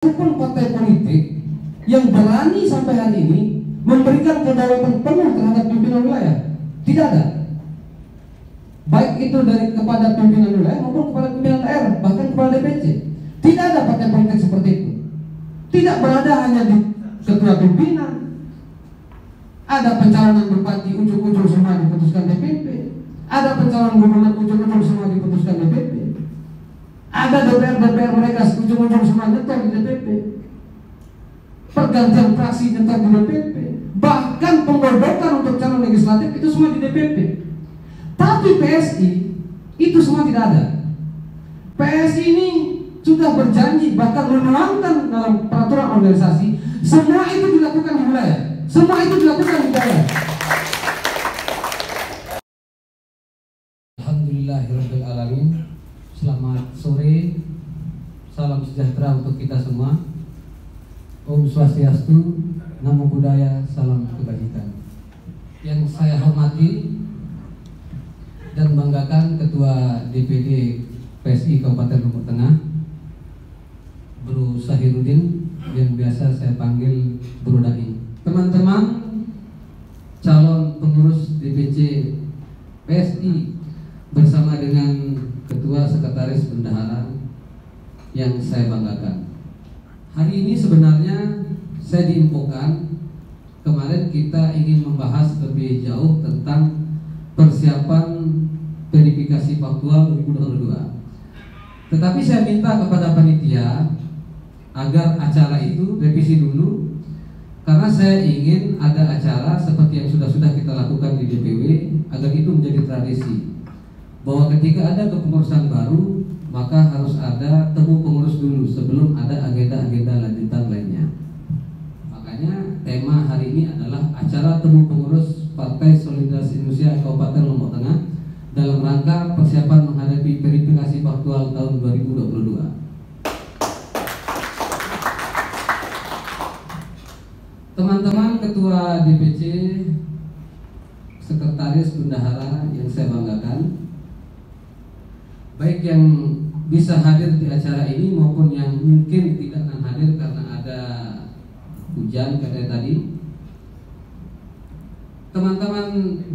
pun partai politik yang berani sampai hari ini memberikan kedaulatan penuh terhadap pimpinan wilayah, tidak ada. Baik itu dari kepada pimpinan wilayah maupun kepada pimpinan daerah, bahkan kepada DPC. Tidak ada partai politik seperti itu. Tidak berada hanya di ketua pimpinan. Ada pencalonan bupati ujung-ujung semua diputuskan DPP. Ada pencalonan gubernur ujung-ujung semua diputuskan DPP. Ada DPR mereka ujung-ujung semua nyetor di DPP. Pergantian fraksi nyetor di DPP. Bahkan penggodokan untuk calon legislatif itu semua di DPP. Tapi PSI itu semua tidak ada. PSI ini sudah berjanji, bahkan menuangkan dalam peraturan organisasi, semua itu dilakukan di wilayah. Semua itu dilakukan di daerah. Alhamdulillahirabbil alamin. Selamat sore. Salam sejahtera untuk kita semua. Om Swastiastu, Namo Buddhaya, salam kebajikan. Yang saya hormati dan banggakan Ketua DPD PSI Kabupaten Lombok Tengah, Bro Sahirudin, yang biasa saya panggil Bro Daing. Teman-teman calon pengurus DPC PSI bersama dengan Ketua Sekretaris Bendahara yang saya banggakan. Hari ini sebenarnya saya diinfokan kemarin kita ingin membahas lebih jauh tentang persiapan verifikasi faktual 2022. Tetapi saya minta kepada panitia agar acara itu revisi dulu, karena saya ingin ada acara seperti yang sudah kita lakukan di DPW, agar itu menjadi tradisi bahwa ketika ada kepengurusan baru maka harus ada temu pengurus dulu sebelum ada agenda-agenda lanjutan lainnya. Makanya tema hari ini adalah acara temu pengurus Partai Solidaritas Indonesia Kabupaten Lombok Tengah dalam rangka persiapan menghadapi verifikasi faktual tahun 2022. Teman-teman Ketua DPC, Sekretaris Bendahara yang saya banggakan, baik yang bisa hadir di acara ini maupun yang mungkin tidak akan hadir karena ada hujan kayak tadi. Teman-teman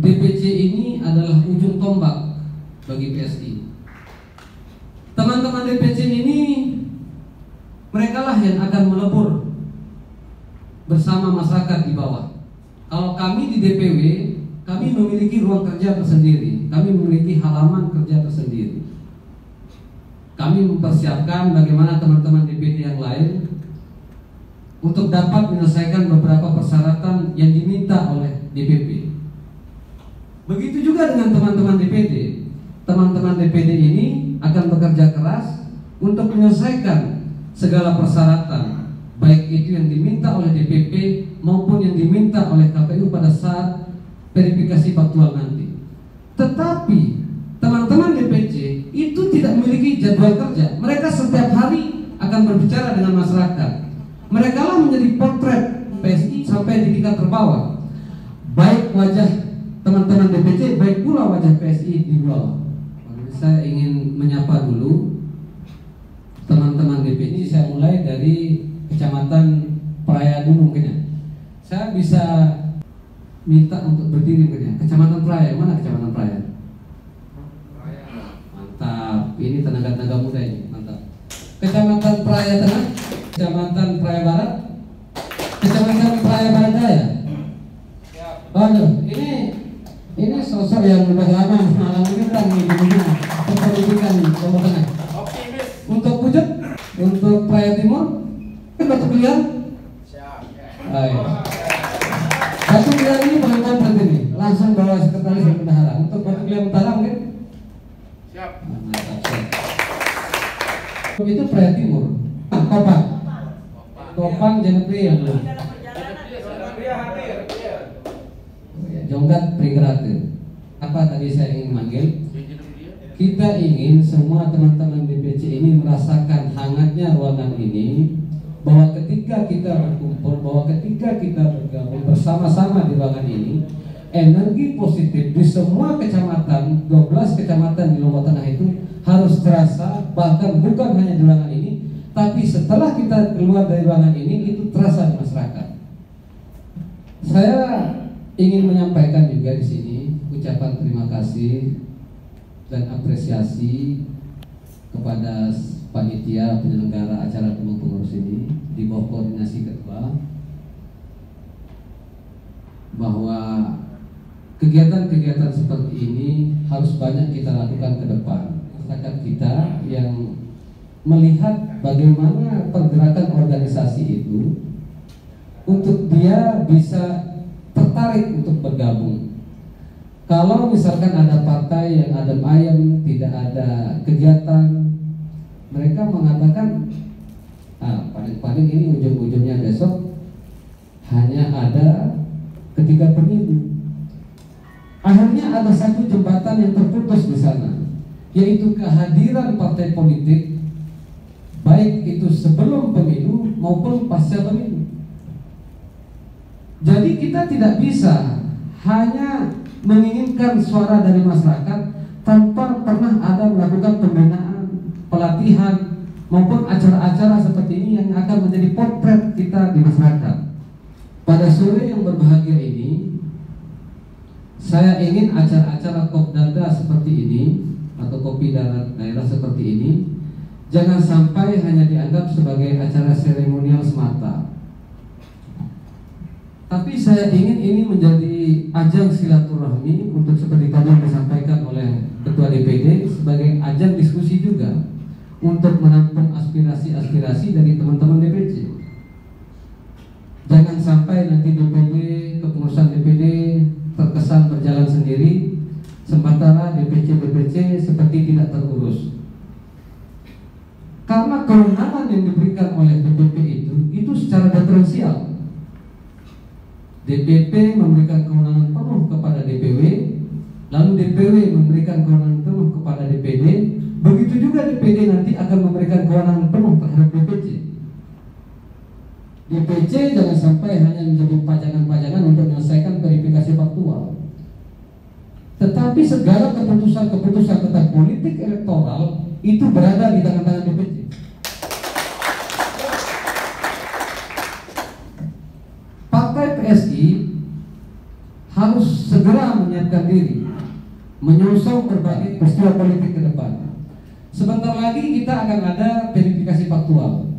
DPC ini adalah ujung tombak bagi PSI. Teman-teman DPC ini merekalah yang akan melebur bersama masyarakat di bawah. Kalau kami di DPW, kami memiliki ruang kerja tersendiri, kami memiliki halaman kerja tersendiri. Kami mempersiapkan bagaimana teman-teman DPD yang lain untuk dapat menyelesaikan beberapa persyaratan yang diminta oleh DPP. Begitu juga dengan teman-teman DPD. Teman-teman DPD ini akan bekerja keras untuk menyelesaikan segala persyaratan, baik itu yang diminta oleh DPP maupun yang diminta oleh KPU pada saat verifikasi faktual nanti. Tetapi teman-teman DPC itu tidak memiliki jadwal kerja. Mereka setiap hari akan berbicara dengan masyarakat. Mereka lah menjadi potret PSI sampai di tingkat terbawah. Baik wajah teman-teman DPC, baik pula wajah PSI di bawah. Saya ingin menyapa dulu teman-teman DPC. Saya mulai dari Kecamatan Praia dulu mungkin ya. Saya bisa minta untuk berdiri mungkin ya. Kecamatan Praia, mana Kecamatan Praia? Mantap, ini tenaga-tenaga muda ini, mantap. Kecamatan Praia Tengah, Kecamatan Praia Barat, Kecamatan Praia Barat Daya. Waduh, ini sosok yang sudah lama mengalami kita di dunia pendidikan Lombok Tengah. Untuk Pucuk, untuk Praia Timur, Batu Biliar. Batu Biliar ini bagaimana berarti ini? Langsung bawa sekretaris dan bendahara. Untuk Batu Biliar Utara mungkin? Siap. Itu Praia Timur. Kopang Janepri yang belum. Jonggat Prigerate. Apa tadi saya ingin manggil? Kita ingin semua teman-teman DPC ini merasakan hangatnya ruangan ini, bahwa ketika kita berkumpul, bahwa ketika kita bergabung bersama-sama di ruangan ini, energi positif di semua kecamatan, 12 kecamatan di Lombok Tengah itu harus terasa, bahkan bukan hanya di ruangan ini, Tapi setelah kita keluar dari ruangan ini, itu terasa di masyarakat. Saya ingin menyampaikan juga di sini ucapan terima kasih dan apresiasi kepada panitia penyelenggara acara penuh pengurus ini di bawah koordinasi ketua, bahwa kegiatan-kegiatan seperti ini harus banyak kita lakukan ke depan. Masyarakat kita yang melihat bagaimana pergerakan organisasi itu untuk dia bisa tertarik untuk bergabung. Kalau misalkan ada partai yang adem ayem, tidak ada kegiatan, mereka mengatakan paling-paling ini ujung-ujungnya besok hanya ada ketika pemilu. Akhirnya ada satu jembatan yang terputus di sana, yaitu kehadiran partai politik, baik itu sebelum pemilu maupun pasca pemilu. Jadi kita tidak bisa hanya menginginkan suara dari masyarakat tanpa pernah ada melakukan pembinaan, pelatihan maupun acara-acara seperti ini yang akan menjadi potret kita di masyarakat. Pada sore yang berbahagia ini, saya ingin acara-acara kopdada seperti ini atau kopi daerah seperti ini jangan sampai hanya dianggap sebagai acara seremonial semata. Tapi saya ingin ini menjadi ajang silaturahmi untuk seperti tadi yang disampaikan oleh Ketua DPD, sebagai ajang diskusi juga untuk menampung aspirasi-aspirasi dari teman-teman DPC. Jangan sampai nanti DPD, kepengurusan DPD terkesan berjalan sendiri, sementara DPC seperti tidak terurus. Karena kewenangan yang diberikan oleh DPP itu secara diferensial. DPP memberikan kewenangan penuh kepada DPW, lalu DPW memberikan kewenangan penuh kepada DPD. Begitu juga DPD nanti akan memberikan kewenangan penuh terhadap DPC. DPC jangan sampai hanya menjadi pajangan-pajangan untuk menyelesaikan verifikasi faktual, tetapi segala keputusan-keputusan tentang politik elektoral itu berada di tangan-tangan DPC. Partai PSI harus segera menyiapkan diri menyusul berbagai peristiwa politik ke depan. Sebentar lagi kita akan ada verifikasi faktual.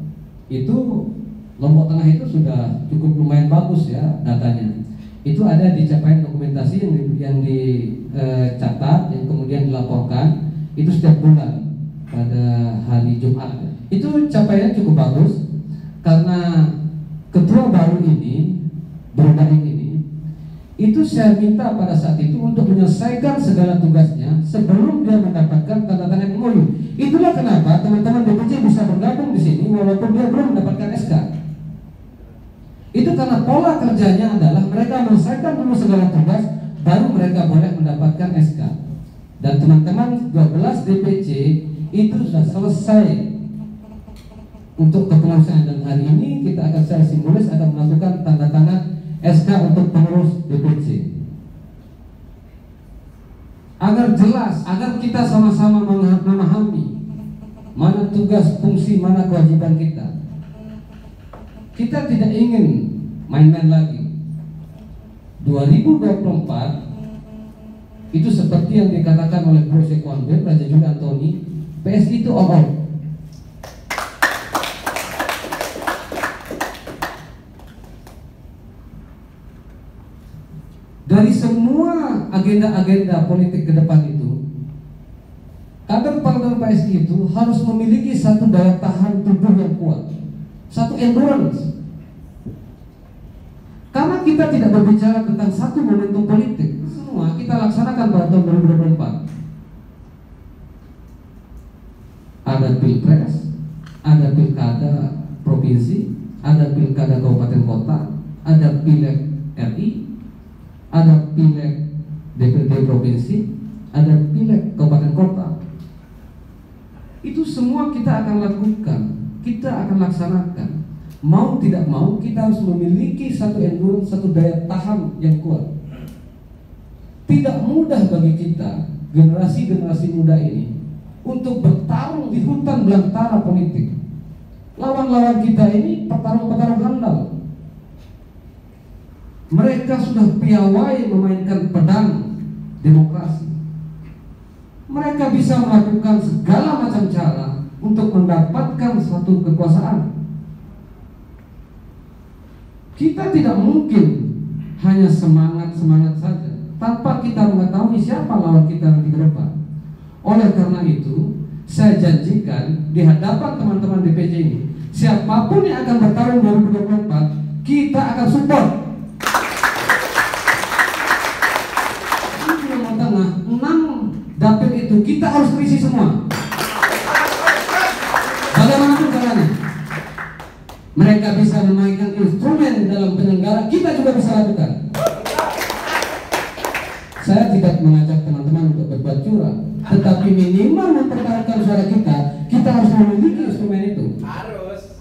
Itu Lombok Tengah itu sudah cukup lumayan bagus ya datanya. Itu ada di capaian dokumentasi yang dicatat, yang kemudian dilaporkan itu setiap bulan pada hari Jumat. Itu capaian cukup bagus karena ketua baru ini, Brodading ini, itu saya minta pada saat itu untuk menyelesaikan segala tugasnya sebelum dia mendapatkan tanda tangan MOU. Itulah kenapa teman-teman DPC bisa bergabung di sini walaupun dia belum mendapatkan SK. Itu karena pola kerjanya adalah mereka menyelesaikan dulu segala tugas, baru mereka boleh mendapatkan SK. Dan teman-teman 12 DPC itu sudah selesai untuk kepengurusan, dan hari ini kita akan secara simbolis akan melakukan tanda tangan SK untuk pengurus DPC. Agar jelas, agar kita sama-sama memahami mana tugas, fungsi, mana kewajiban kita. Kita tidak ingin main-main lagi. 2024 itu seperti yang dikatakan oleh Bro Sekondir, Raja Juli Antoni, PSI itu all out. Dari semua agenda-agenda politik ke depan itu, kader-kader PSI itu harus memiliki satu daya tahan tubuh yang kuat, satu endurance. Karena kita tidak berbicara tentang satu momentum politik, semua kita laksanakan pada tahun 2024. Ada pilpres, ada pilkada provinsi, ada pilkada kabupaten kota, ada pileg RI, ada pileg DPD provinsi, ada pileg kabupaten kota. Itu semua kita akan lakukan, kita akan laksanakan. Mau tidak mau kita harus memiliki satu endurance, satu daya tahan yang kuat. Tidak mudah bagi kita, generasi-generasi muda ini, untuk bertarung di hutan belantara politik. Lawan-lawan kita ini petarung-petarung handal. Mereka sudah piawai memainkan pedang demokrasi. Mereka bisa melakukan segala macam cara untuk mendapatkan suatu kekuasaan. Kita tidak mungkin hanya semangat-semangat saja tanpa kita mengetahui siapa lawan kita nanti ke depan. Oleh karena itu, saya janjikan di hadapan teman-teman DPC ini, siapapun yang akan bertarung 2024, kita akan support. Ini Jawa Tengah, 6 dapil itu kita harus berisi semua. Bagaimanapun caranya, mereka bisa memainkan instrumen dalam penyelenggara, kita juga bisa lakukan. Saya tidak mengajak teman-teman untuk berbuat curang, tetapi minimal mempertahankan suara kita, kita harus memiliki instrumen itu.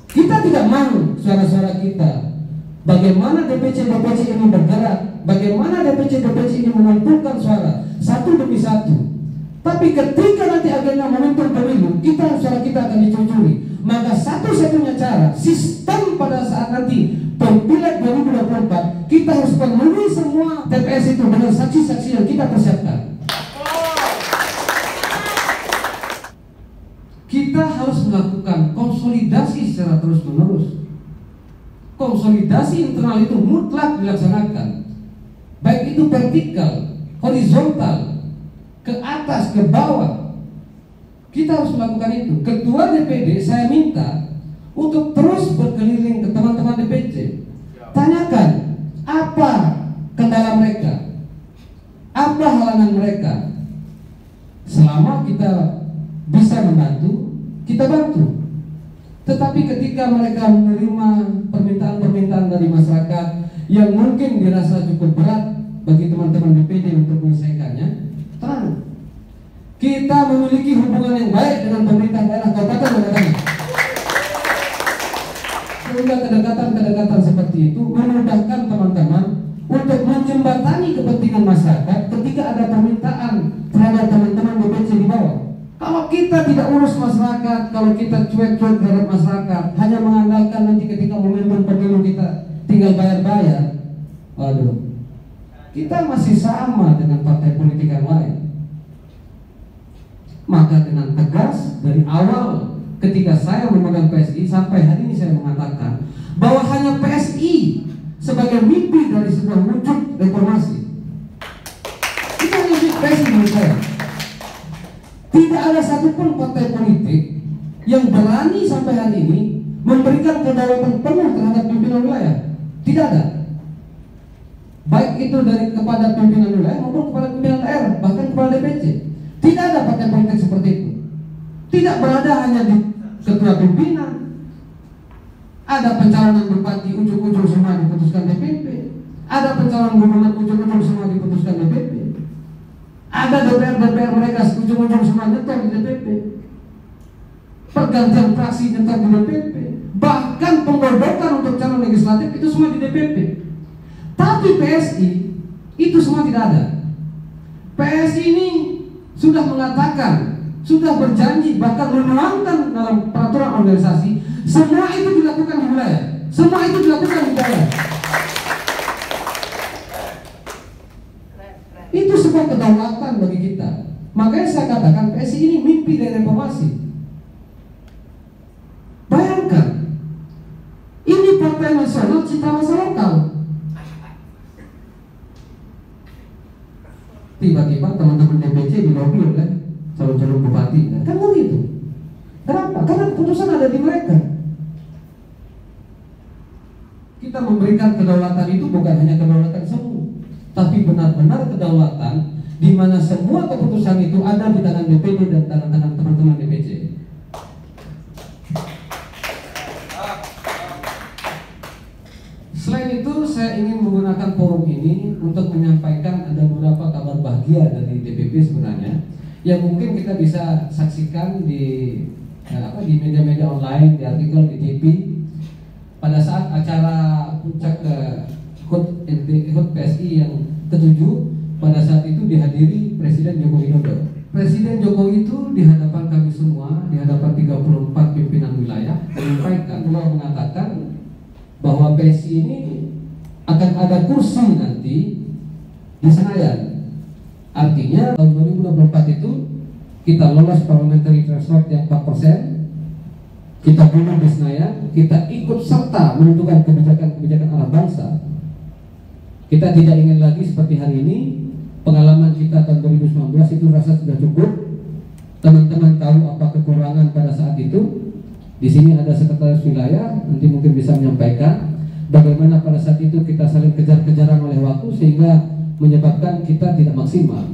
Kita tidak mau suara-suara kita, bagaimana DPC-DPC ini bergerak, bagaimana DPC-DPC ini mengumpulkan suara satu demi satu. Tapi ketika nanti agenda momentum pemilu, suara kita akan dicucuri. Maka satu-satunya cara, sistem pada saat nanti pemilu 2024, kita harus penuhi semua TPS itu dengan saksi-saksi yang kita persiapkan. Kita harus melakukan konsolidasi secara terus-menerus. Konsolidasi internal itu mutlak dilaksanakan, baik itu vertikal, horizontal, ke atas, ke bawah. Kita harus melakukan itu. Ketua DPD saya minta untuk terus berkeliling ke teman-teman DPC. Tanyakan apa kendala mereka, apa halangan mereka. Selama kita bisa membantu, kita bantu. Tetapi ketika mereka menerima permintaan-permintaan dari masyarakat yang mungkin dirasa cukup berat bagi teman-teman DPD untuk menyelesaikannya, tenang. Kita memiliki hubungan yang baik dengan pemerintah daerah kabupaten Banyuwangi. Sehingga kedekatan-kedekatan seperti itu memudahkan teman-teman untuk menjembatani kepentingan masyarakat ketika ada permintaan terhadap teman-teman DPC di bawah. Kalau kita tidak urus masyarakat, kalau kita cuek-cuek terhadap masyarakat, hanya mengandalkan nanti ketika momentum pemilu kita tinggal bayar-bayar, waduh, kita masih sama dengan partai politik yang lain. Maka dengan tegas dari awal ketika saya memegang PSI sampai hari ini saya mengatakan bahwa hanya PSI sebagai mimpi dari sebuah wujud reformasi. Itu hanya PSI menurut saya. Tidak ada satupun partai politik yang berani sampai hari ini memberikan kedaulatan penuh terhadap pimpinan wilayah. Tidak ada. Baik itu dari kepada pimpinan wilayah maupun kepada pimpinan daerah, bahkan kepada DPC. Tidak ada partai politik seperti itu. Tidak berada hanya di ketua pimpinan. Ada pencalonan bupati ujung-ujung semua diputuskan DPP. Ada pencalonan gubernur ujung-ujung semua diputuskan DPP. Ada DPR mereka ujung-ujung semua nyetor di DPP. Pergantian fraksi nyetor di DPP. Bahkan penggodokan untuk calon legislatif itu semua di DPP. Tapi PSI itu semua tidak ada. PSI ini sudah mengatakan, sudah berjanji, bahkan menuangkan dalam peraturan organisasi, semua itu dilakukan di wilayah, semua itu dilakukan di daerah. Itu sebuah kedaulatan bagi kita. Makanya saya katakan PSI ini mimpi dari reformasi. Bayangkan, ini partai nasional cita rasa lokal. Tiba-tiba teman-teman DPC dilobi oleh calon-calon bupati, kan begitu. Kenapa? Karena keputusan ada di mereka. Kita memberikan kedaulatan itu bukan hanya kedaulatan semu, tapi benar-benar kedaulatan di mana semua keputusan itu ada di tangan DPD dan tangan-tangan teman-teman DPC. Selain itu, saya ingin menggunakan forum ini untuk menyampaikan ada beberapa kabar bahagia dari DPP sebenarnya, yang mungkin kita bisa saksikan di media-media online, di artikel, di TV. Pada saat acara puncak HUT PSI yang ke-7, pada saat itu dihadiri Presiden Joko Widodo Presiden Jokowi itu di hadapan kami semua, di hadapan 34 pimpinan wilayah, menyampaikan bahwa mengatakan bahwa PSI ini akan ada kursi nanti di Senayan. Artinya tahun 2024 itu kita lolos parliamentary threshold yang 4%, kita duduk di Senayan, kita ikut serta menentukan kebijakan-kebijakan anak bangsa. Kita tidak ingin lagi seperti hari ini. Pengalaman kita tahun 2019 itu rasa sudah cukup. Teman-teman tahu apa kekurangan pada saat itu. Di sini ada sekretaris wilayah, nanti mungkin bisa menyampaikan bagaimana pada saat itu kita saling kejar-kejaran oleh waktu sehingga menyebabkan kita tidak maksimal.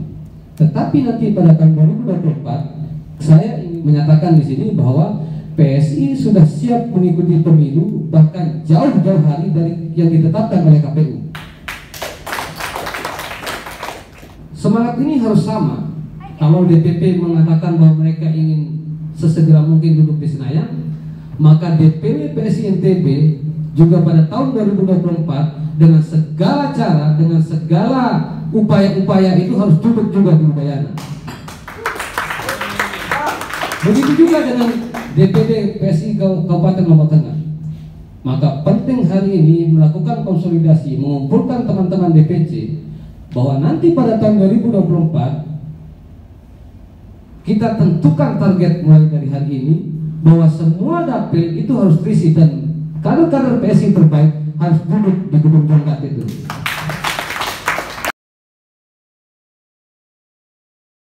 Tetapi nanti pada tahun 2024 saya ingin menyatakan di sini bahwa PSI sudah siap mengikuti pemilu bahkan jauh-jauh hari dari yang ditetapkan oleh KPU. Semangat ini harus sama. Kalau DPP mengatakan bahwa mereka ingin sesegera mungkin duduk di Senayan, maka DPW PSI NTB juga pada tahun 2024 dengan segala cara, dengan segala upaya-upaya itu harus duduk juga di Udayana. Begitu juga dengan DPD PSI Kabupaten Lombok Tengah. Maka penting hari ini melakukan konsolidasi, mengumpulkan teman-teman DPC, bahwa nanti pada tahun 2024 kita tentukan target mulai dari hari ini bahwa semua dapil itu harus terisi dan kader-kader PSI terbaik harus duduk di gedung Jongkat itu.